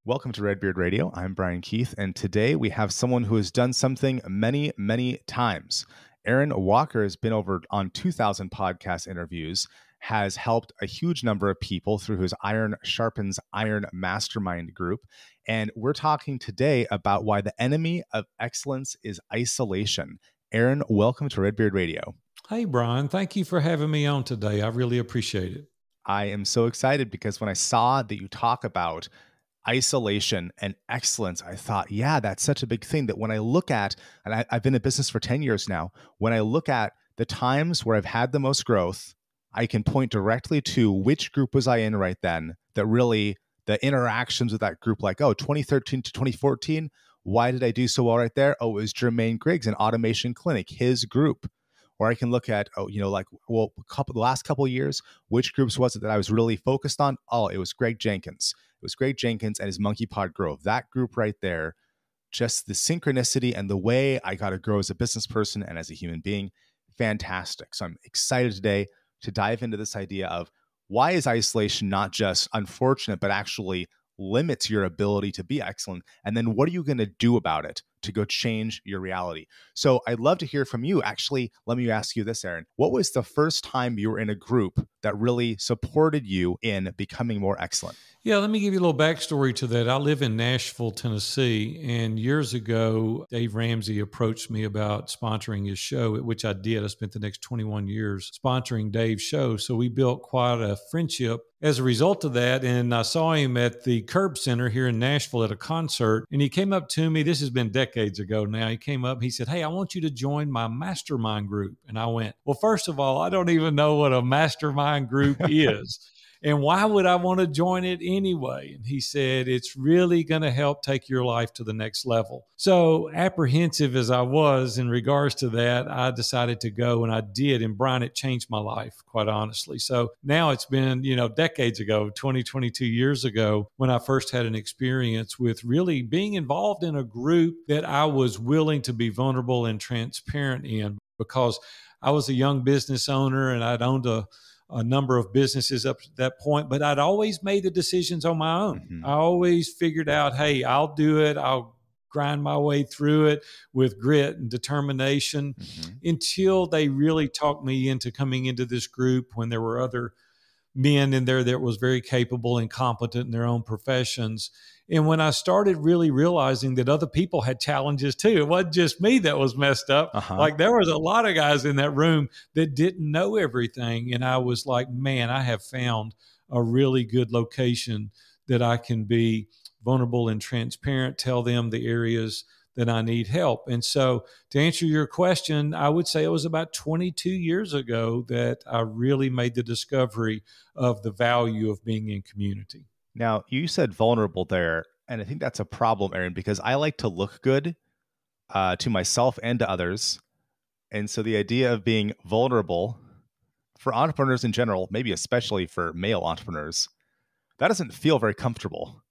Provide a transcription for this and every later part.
Welcome to Redbeard Radio. I'm Brian Keith, and today we have someone who has done something many, many times. Aaron Walker has been over on 2,000 podcast interviews, has helped a huge number of people through his Iron Sharpens Iron Mastermind group, and we're talking today about why the enemy of excellence is isolation. Aaron, welcome to Redbeard Radio. Hey, Brian. Thank you for having me on today. I really appreciate it. I am so excited because when I saw that you talk about isolation and excellence, I thought, yeah, that's such a big thing that when I look at, and I've been in business for 10 years now, when I look at the times where I've had the most growth, I can point directly to which group was I in right then, that really the interactions with that group, like, 2013 to 2014, why did I do so well right there? Oh, it was Jermaine Griggs and Automation Clinic, his group. Or I can look at, the last couple of years, which groups was it that I was really focused on? Oh, it was Greg Jenkins. It was Greg Jenkins and his Monkey Pod Growth. That group right there, just the synchronicity and the way I got to grow as a business person and as a human being, fantastic. So I'm excited today to dive into this idea of why is isolation not just unfortunate, but actually limits your ability to be excellent? And then what are you going to do about it to go change your reality? So I'd love to hear from you. Actually, let me ask you this, Aaron. What was the first time you were in a group that really supported you in becoming more excellent? Yeah, let me give you a little backstory to that. I live in Nashville, Tennessee, and years ago, Dave Ramsey approached me about sponsoring his show, which I did. I spent the next 21 years sponsoring Dave's show. So we built quite a friendship as a result of that. And I saw him at the Curb Center here in Nashville at a concert. And he came up to me. This has been decades ago now. He came up, he said, "Hey, I want you to join my mastermind group." And I went, "Well, first of all, I don't even know what a mastermind group is. And why would I want to join it anyway?" And he said, "It's really going to help take your life to the next level." So apprehensive as I was in regards to that, I decided to go, and I did. And Brian, it changed my life, quite honestly. So now it's been, decades ago, 22 years ago, when I first had an experience with really being involved in a group that I was willing to be vulnerable and transparent in, because I was a young business owner and I'd owned a number of businesses up to that point, but I'd always made the decisions on my own. Mm-hmm. I always figured out, hey, I'll do it. I'll grind my way through it with grit and determination, until they really talked me into coming into this group when there were other men in there that was very capable and competent in their own professions. And when I started really realizing that other people had challenges too, it wasn't just me that was messed up. Like there was a lot of guys in that room that didn't know everything. And I was like, man, I have found a really good location that I can be vulnerable and transparent, tell them the areas that I need help. And so to answer your question, I would say it was about 22 years ago that I really made the discovery of the value of being in community. Now, you said vulnerable there, and I think that's a problem, Aaron, because I like to look good to myself and to others. And so the idea of being vulnerable for entrepreneurs in general, maybe especially for male entrepreneurs, that doesn't feel very comfortable.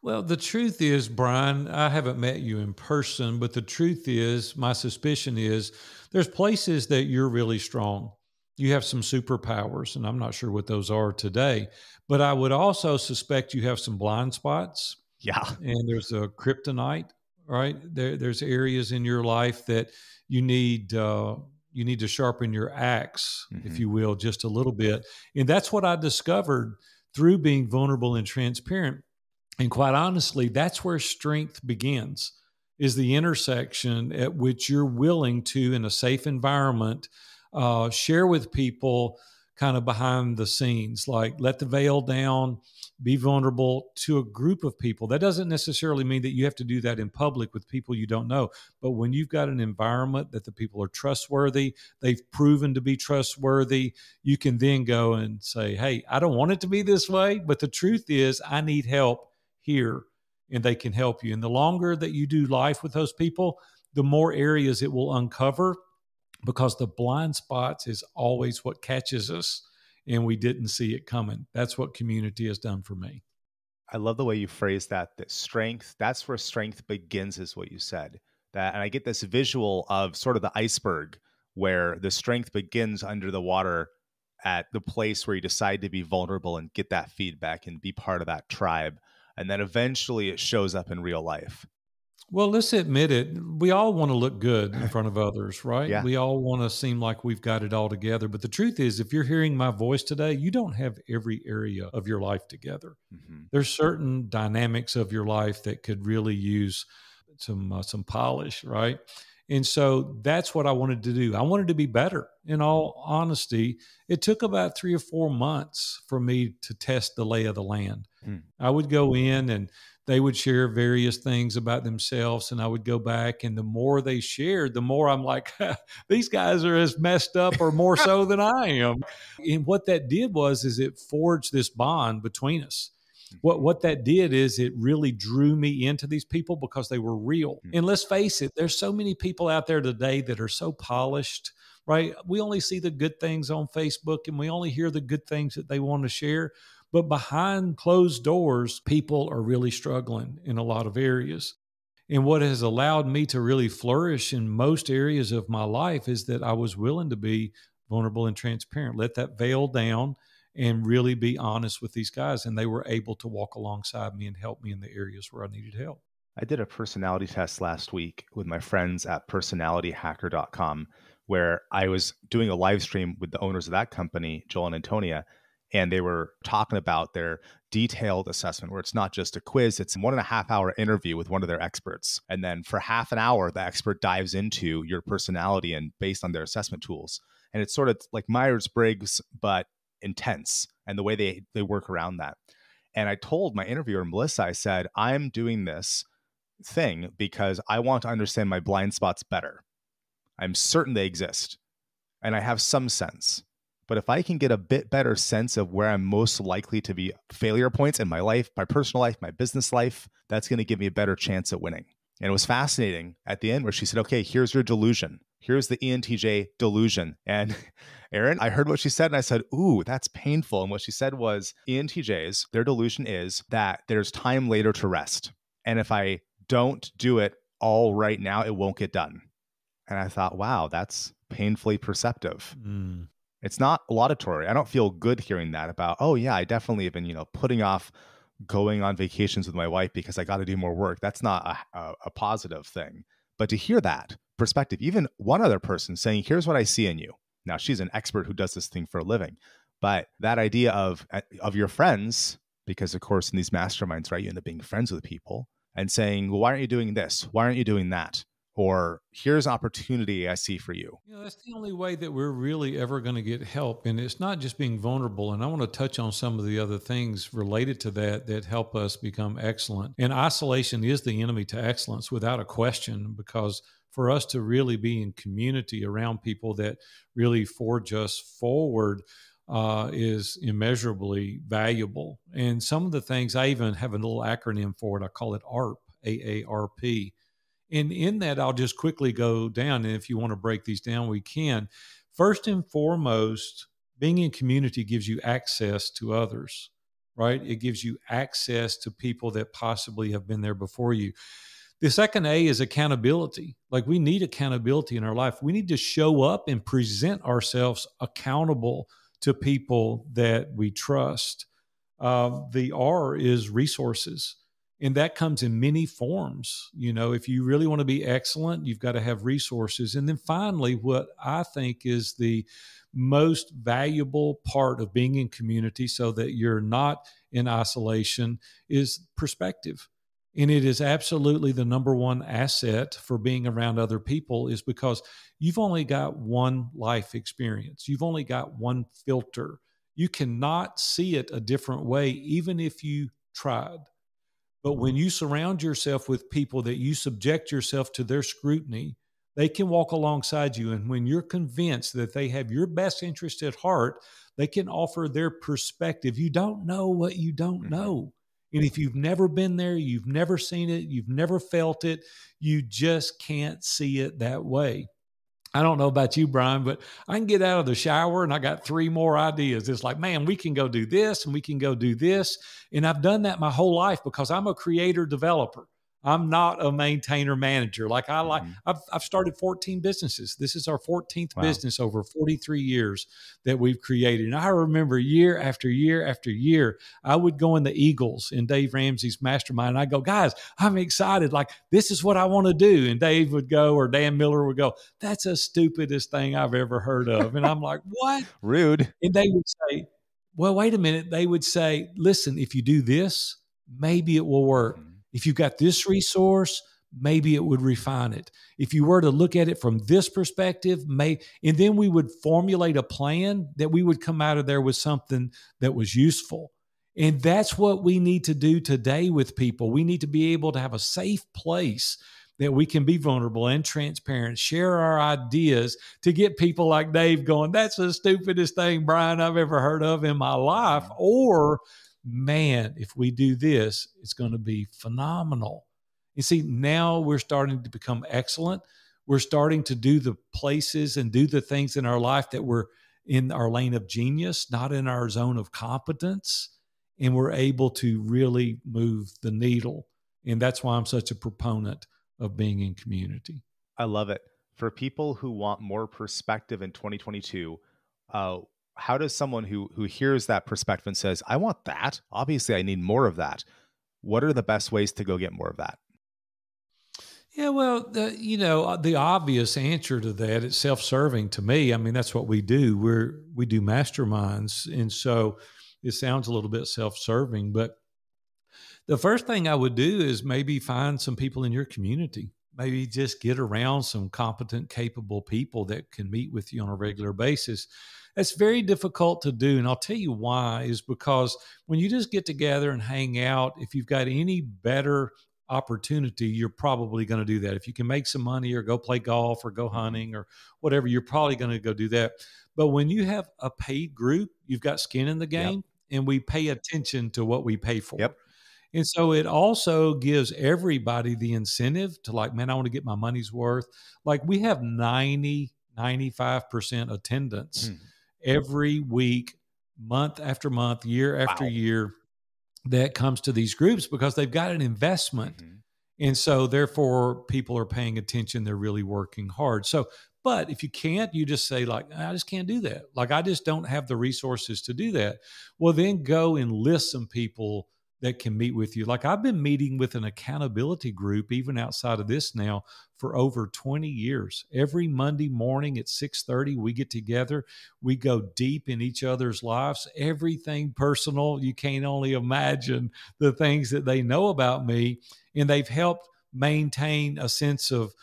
Well, the truth is, Brian, I haven't met you in person, but the truth is, my suspicion is, there's places that you're really strong. You have some superpowers, and I'm not sure what those are today, but I would also suspect you have some blind spots. Yeah. And there's a kryptonite, right? There's areas in your life that you need to sharpen your axe, if you will, just a little bit. And that's what I discovered through being vulnerable and transparent. And quite honestly, that's where strength begins, is the intersection at which you're willing to, in a safe environment, share with people kind of behind the scenes, like let the veil down, be vulnerable to a group of people. That doesn't necessarily mean that you have to do that in public with people you don't know. But when you've got an environment that the people are trustworthy, they've proven to be trustworthy, you can then go and say, hey, I don't want it to be this way, but the truth is I need help here, and they can help you. And the longer that you do life with those people, the more areas it will uncover, because the blind spots is always what catches us and we didn't see it coming. That's what community has done for me. I love the way you phrase that strength, that's where strength begins, is what you said. And I get this visual of sort of the iceberg where the strength begins under the water at the place where you decide to be vulnerable and get that feedback and be part of that tribe. And then eventually it shows up in real life. Well, let's admit it. We all want to look good in front of others, right? Yeah. We all want to seem like we've got it all together. But the truth is, if you're hearing my voice today, you don't have every area of your life together. Mm-hmm. There's certain dynamics of your life that could really use some polish, right? And so that's what I wanted to do. I wanted to be better. In all honesty, it took about 3 or 4 months for me to test the lay of the land. I would go in and they would share various things about themselves, and I would go back, and the more they shared, the more I'm like, these guys are as messed up or more so than I am. And what that did is it forged this bond between us. What that did is it really drew me into these people because they were real. And let's face it, there's so many people out there today that are so polished, right? We only see the good things on Facebook and we only hear the good things that they want to share. But behind closed doors, people are really struggling in a lot of areas. And what has allowed me to really flourish in most areas of my life is that I was willing to be vulnerable and transparent, let that veil down and really be honest with these guys. And they were able to walk alongside me and help me in the areas where I needed help. I did a personality test last week with my friends at personalityhacker.com, where I was doing a live stream with the owners of that company, Joel and Antonia, and they were talking about their detailed assessment, where it's not just a quiz, it's a 1.5 hour interview with one of their experts. And then for half an hour, the expert dives into your personality and based on their assessment tools. And it's sort of like Myers-Briggs, but intense, and the way they work around that. And I told my interviewer, Melissa, I said, I'm doing this thing because I want to understand my blind spots better. I'm certain they exist, and I have some sense. But if I can get a bit better sense of where I'm most likely to be failure points in my life, my personal life, my business life, that's going to give me a better chance at winning. And it was fascinating at the end where she said, okay, here's your delusion. Here's the ENTJ delusion. And Aaron, I heard what she said and I said, ooh, that's painful. And what she said was ENTJs, their delusion is that there's time later to rest. And if I don't do it all right now, it won't get done. And I thought, wow, that's painfully perceptive. It's not laudatory. I don't feel good hearing that about, oh yeah, I definitely have been, putting off going on vacations with my wife because I got to do more work. That's not a positive thing. But to hear that perspective, even one other person saying, here's what I see in you. Now, she's an expert who does this thing for a living. But that idea of your friends, because of course in these masterminds, right, you end up being friends with people and saying, well, why aren't you doing this? Why aren't you doing that? Or here's an opportunity I see for you. That's the only way that we're really ever going to get help. And it's not just being vulnerable. And I want to touch on some of the other things related to that help us become excellent. And isolation is the enemy to excellence without a question, because for us to really be in community around people that really forge us forward is immeasurably valuable. And some of the things, I even have a little acronym for it. I call it AARP, AARP. And in that, I'll just quickly go down. And if you want to break these down, we can. First and foremost, being in community gives you access to others, right? It gives you access to people that possibly have been there before you. The second A is accountability. Like, we need accountability in our life. We need to show up and present ourselves accountable to people that we trust. The R is resources. And that comes in many forms. If you really want to be excellent, you've got to have resources. And then finally, what I think is the most valuable part of being in community so that you're not in isolation is perspective. And it is absolutely the number one asset for being around other people, is because you've only got one life experience. You've only got one filter. You cannot see it a different way, even if you tried. But when you surround yourself with people that you subject yourself to their scrutiny, they can walk alongside you. And when you're convinced that they have your best interest at heart, they can offer their perspective. You don't know what you don't know. And if you've never been there, you've never seen it, you've never felt it, you just can't see it that way. I don't know about you, Brian, but I can get out of the shower and I got 3 more ideas. It's like, man, we can go do this and we can go do this. And I've done that my whole life because I'm a creator developer. I'm not a maintainer manager. Like Mm-hmm. I've started 14 businesses. This is our 14th Wow. business over 43 years that we've created. And I remember year after year after year, I would go in the Eagles in Dave Ramsey's mastermind. And I go, guys, I'm excited. Like, this is what I want to do. And Dave would go, or Dan Miller would go, that's the stupidest thing I've ever heard of. And I'm like, what? Rude. And they would say, well, wait a minute. They would say, listen, if you do this, maybe it will work. Mm-hmm. If you've got this resource, maybe it would refine it. If you were to look at it from this perspective, and then we would formulate a plan that we would come out of there with something that was useful. And that's what we need to do today with people. We need to be able to have a safe place that we can be vulnerable and transparent, share our ideas to get people like Dave going, that's the stupidest thing, Brian, I've ever heard of in my life. Or, man, if we do this, it's going to be phenomenal. You see, now we're starting to become excellent. We're starting to do the places and do the things in our life that we're in our lane of genius, not in our zone of competence. And we're able to really move the needle. And that's why I'm such a proponent of being in community. I love it. For people who want more perspective in 2022, how does someone who hears that perspective and says, I want that, obviously I need more of that, what are the best ways to go get more of that? Yeah, well, the obvious answer to that is self-serving to me. I mean, that's what we do. We do masterminds. And so it sounds a little bit self-serving, but the first thing I would do is maybe find some people in your community. Maybe just get around some competent, capable people that can meet with you on a regular basis. That's very difficult to do. And I'll tell you why, is because when you just get together and hang out, if you've got any better opportunity, you're probably going to do that. If you can make some money or go play golf or go hunting or whatever, you're probably going to go do that. But when you have a paid group, you've got skin in the game, and we pay attention to what we pay for. Yep. And so it also gives everybody the incentive to like, man, I want to get my money's worth. Like we have 95% attendance every week, month after month, year after year, that comes to these groups because they've got an investment. And so therefore people are paying attention. They're really working hard. So, but if you can't, you just say like, I just can't do that. Like, I just don't have the resources to do that. Well, then go and list some people that can meet with you. Like I've been meeting with an accountability group, even outside of this now, for over 20 years. Every Monday morning at 6:30, we get together. We go deep in each other's lives, everything personal. You can't only imagine the things that they know about me. And they've helped maintain a sense of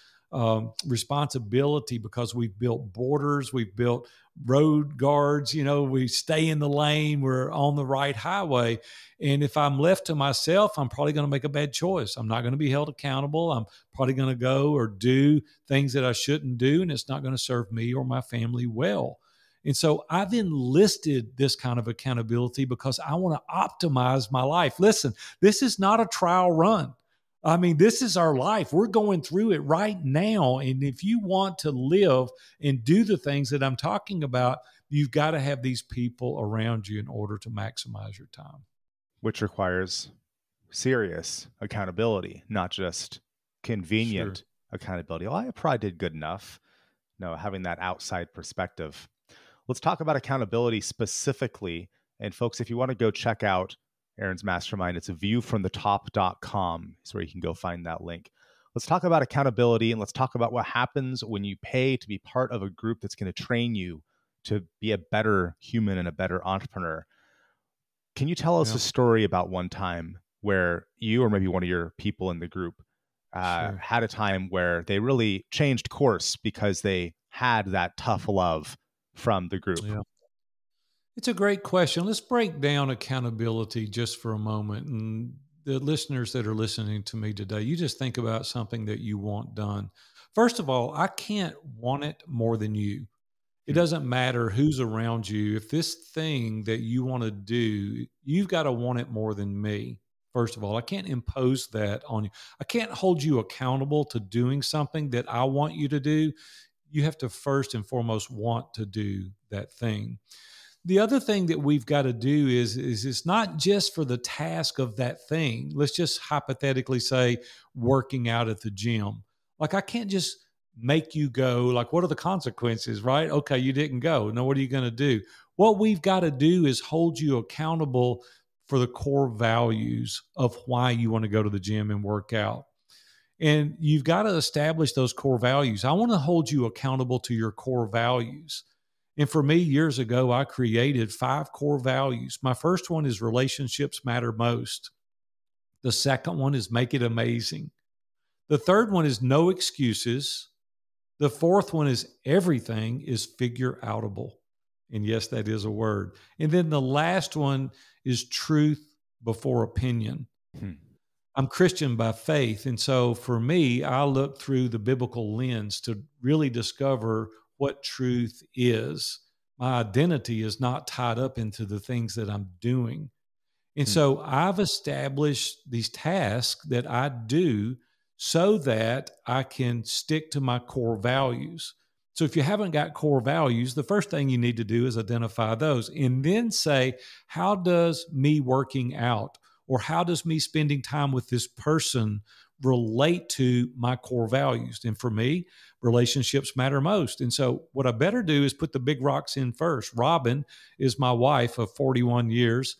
responsibility because we've built borders, we've built road guards, we stay in the lane, we're on the right highway. And if I'm left to myself, I'm probably going to make a bad choice. I'm not going to be held accountable. I'm probably going to go or do things that I shouldn't do, and it's not going to serve me or my family well. And so I've enlisted this kind of accountability because I want to optimize my life. Listen, this is not a trial run. I mean, this is our life. We're going through it right now. And if you want to live and do the things that I'm talking about, you've got to have these people around you in order to maximize your time. Which requires serious accountability, not just convenient accountability. Well, I probably did good enough. No, having that outside perspective. Let's talk about accountability specifically. And folks, if you want to go check out Aaron's mastermind, it's viewfromthetop.com. Is where you can go find that link. Let's talk about accountability, and let's talk about what happens when you pay to be part of a group that's going to train you to be a better human and a better entrepreneur. Can you tell us a story about one time where you or maybe one of your people in the group had a time where they really changed course because they had that tough love from the group? Yeah. It's a great question. Let's break down accountability just for a moment. And the listeners that are listening to me today, you just think about something that you want done. First of all, I can't want it more than you. It doesn't matter who's around you. If this thing that you want to do, you've got to want it more than me. First of all, I can't impose that on you. I can't hold you accountable to doing something that I want you to do. You have to first and foremost want to do that thing. The other thing that we've got to do is it's not just for the task of that thing. Let's just hypothetically say working out at the gym. Like I can't just make you go. Like, what are the consequences, right? Okay, you didn't go. Now, what are you going to do? What we've got to do is hold you accountable for the core values of why you want to go to the gym and work out. And you've got to establish those core values. I want to hold you accountable to your core values. And for me, years ago, I created 5 core values. My first one is relationships matter most. The second one is make it amazing. The third one is no excuses. The fourth one is everything is figure outable. And yes, that is a word. And then the last one is truth before opinion. I'm Christian by faith. And so for me, I look through the biblical lens to really discover what truth is. My identity is not tied up into the things that I'm doing. And so I've established these tasks that I do so that I can stick to my core values. So if you haven't got core values, the first thing you need to do is identify those and then say, how does me working out or how does me spending time with this person relate to my core values? And for me, relationships matter most. And so what I better do is put the big rocks in first. Robin is my wife of 41 years,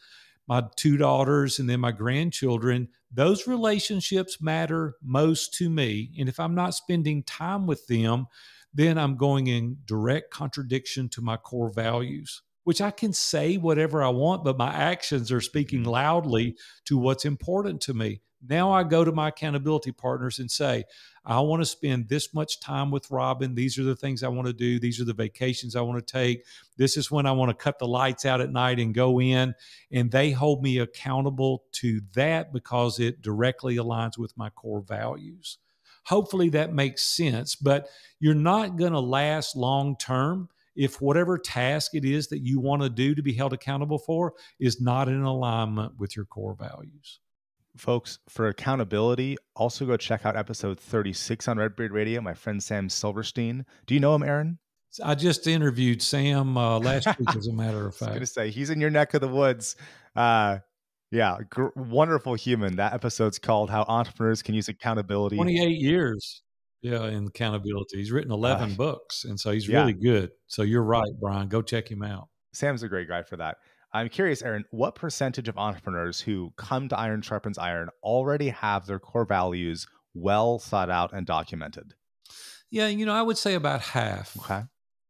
my 2 daughters, and then my grandchildren. Those relationships matter most to me. And if I'm not spending time with them, then I'm going in direct contradiction to my core values, which I can say whatever I want, but my actions are speaking loudly to what's important to me. Now I go to my accountability partners and say, I want to spend this much time with Robin. These are the things I want to do. These are the vacations I want to take. This is when I want to cut the lights out at night and go in. And they hold me accountable to that because it directly aligns with my core values. Hopefully that makes sense, but you're not going to last long term if whatever task it is that you want to do to be held accountable for is not in alignment with your core values. Folks, for accountability, also go check out episode 36 on Redbeard Radio, my friend Sam Silverstein. Do you know him, Aaron? I just interviewed Sam last week, as a matter of fact. I was going to say, he's in your neck of the woods. Wonderful human. That episode's called How Entrepreneurs Can Use Accountability. 28 years. Yeah, in accountability. He's written 11 books, and so he's really good. So you're right, Brian. Go check him out. Sam's a great guy for that. I'm curious, Aaron, what percentage of entrepreneurs who come to Iron Sharpens Iron already have their core values well thought out and documented? Yeah, I would say about half. Okay.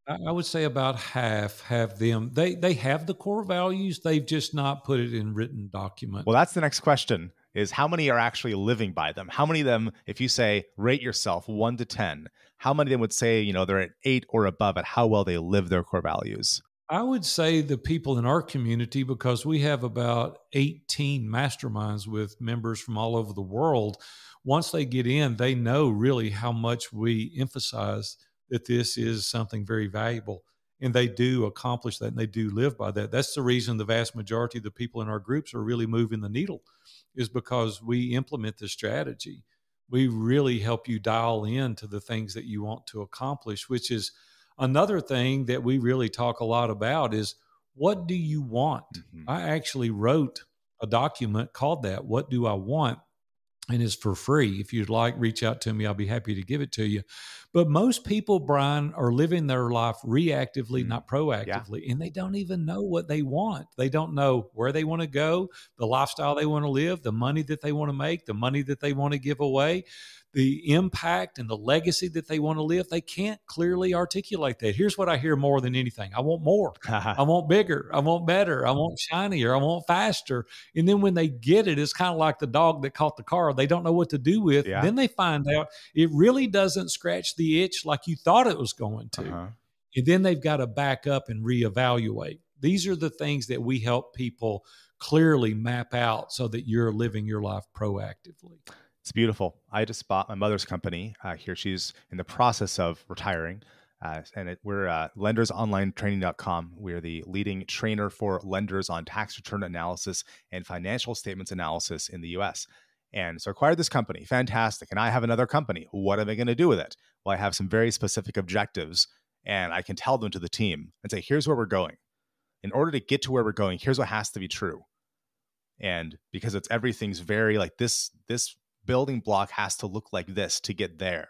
I would say about half have them. They have the core values. They've just not put it in written document. Well, that's the next question is how many are actually living by them? How many of them, if you say rate yourself 1 to 10, how many of them would say, they're at 8 or above at how well they live their core values? I would say the people in our community, because we have about 18 masterminds with members from all over the world. Once they get in, they know really how much we emphasize that this is something very valuable. And they do accomplish that and they do live by that. That's the reason the vast majority of the people in our groups are really moving the needle, is because we implement this strategy. We really help you dial in to the things that you want to accomplish, which is another thing that we really talk a lot about is what do you want? Mm-hmm. I actually wrote a document called that, What Do I Want? And it's for free. If you'd like, reach out to me. I'll be happy to give it to you. But most people, Brian, are living their life reactively, not proactively, and they don't even know what they want. They don't know where they want to go, the lifestyle they want to live, the money that they want to make, the money that they want to give away, the impact and the legacy that they want to live. They can't clearly articulate that. Here's what I hear more than anything. I want more. I want bigger. I want better. I want shinier. I want faster. And then when they get it, it's kind of like the dog that caught the car. They don't know what to do with. Yeah. Then they find out it really doesn't scratch the itch like you thought it was going to. And then they've got to back up and reevaluate. These are the things that we help people clearly map out so that you're living your life proactively. It's beautiful. I just bought my mother's company here. She's in the process of retiring. We're lendersonlinetraining.com. We're the leading trainer for lenders on tax return analysis and financial statements analysis in the US. And so I acquired this company. Fantastic. And I have another company. What am I going to do with it? Well, I have some very specific objectives, and I can tell them to the team and say, here's where we're going. in order to get to where we're going, here's what has to be true. And because everything's very like this building block has to look like this to get there.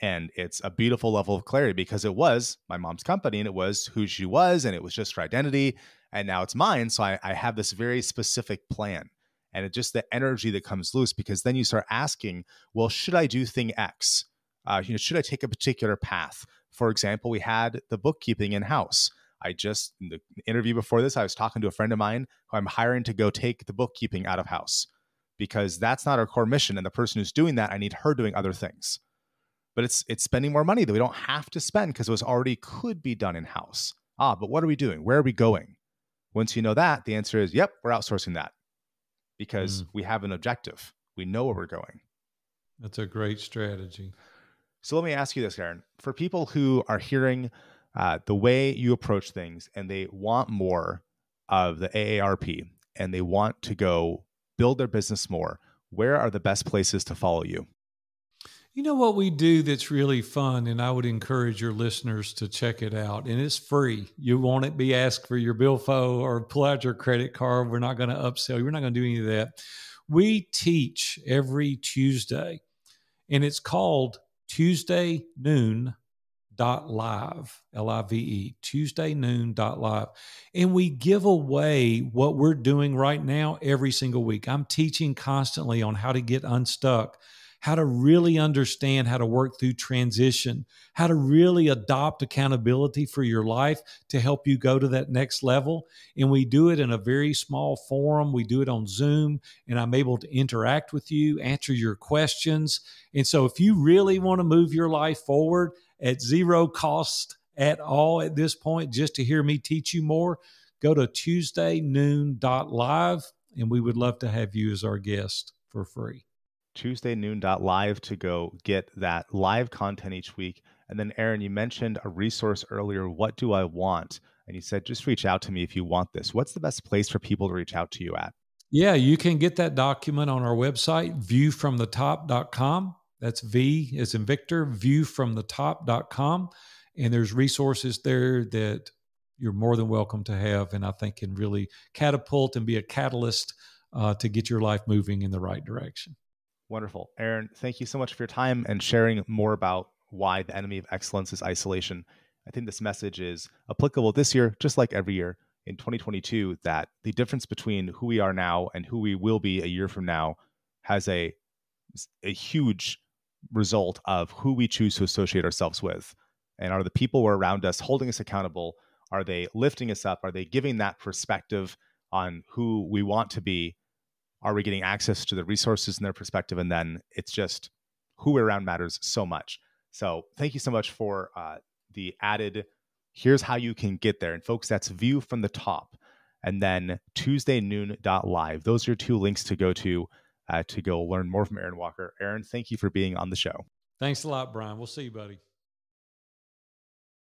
And it's a beautiful level of clarity because it was my mom's company and it was who she was and it was just her identity. And now it's mine. So I have this very specific plan. And it's just the energy that comes loose because then you start asking, well, should I do thing X? Should I take a particular path? For example, we had the bookkeeping in-house. In the interview before this, I was talking to a friend of mine who I'm hiring to go take the bookkeeping out of house because that's not our core mission. And the person who's doing that, I need her doing other things. But it's spending more money that we don't have to spend because it was already could be done in-house. But what are we doing? Where are we going? Once you know that, the answer is, yep, we're outsourcing that because we have an objective. We know where we're going. That's a great strategy. So let me ask you this, Aaron. For people who are hearing the way you approach things and they want more of the AARP and they want to go build their business more, where are the best places to follow you? You know what we do that's really fun, and I would encourage your listeners to check it out, and it's free. You won't be asked for your billfo or pull out your credit card. We're not going to upsell you. We're not going to do any of that. We teach every Tuesday, and it's called Tuesday Noon .live, Live, tuesdaynoon.live. And we give away what we're doing right now every single week. I'm teaching constantly on how to get unstuck, how to really understand how to work through transition, how to really adopt accountability for your life to help you go to that next level. And we do it in a very small forum. We do it on Zoom, and I'm able to interact with you, answer your questions. And so if you really want to move your life forward at zero cost at all at this point, just to hear me teach you more, go to tuesdaynoon.live, and we would love to have you as our guest for free. tuesdaynoon.live to go get that live content each week. And then Aaron, you mentioned a resource earlier, What Do I Want? And you said, just reach out to me if you want this. What's the best place for people to reach out to you at? Yeah, you can get that document on our website, viewfromthetop.com. That's V as in Victor, viewfromthetop.com. And there's resources there that you're more than welcome to have, and I think can really catapult and be a catalyst to get your life moving in the right direction. Wonderful. Aaron, thank you so much for your time and sharing more about why the enemy of excellence is isolation. I think this message is applicable this year, just like every year in 2022, that the difference between who we are now and who we will be a year from now has a huge result of who we choose to associate ourselves with. And are the people who are around us holding us accountable? Are they lifting us up? Are they giving that perspective on who we want to be? Are we getting access to the resources in their perspective? And then it's just who we're around matters so much. So thank you so much for the added, here's how you can get there. And folks, that's View from the Top. And then tuesdaynoon.live. Those are your two links to go learn more from Aaron Walker. Aaron, thank you for being on the show. Thanks a lot, Brian. We'll see you, buddy.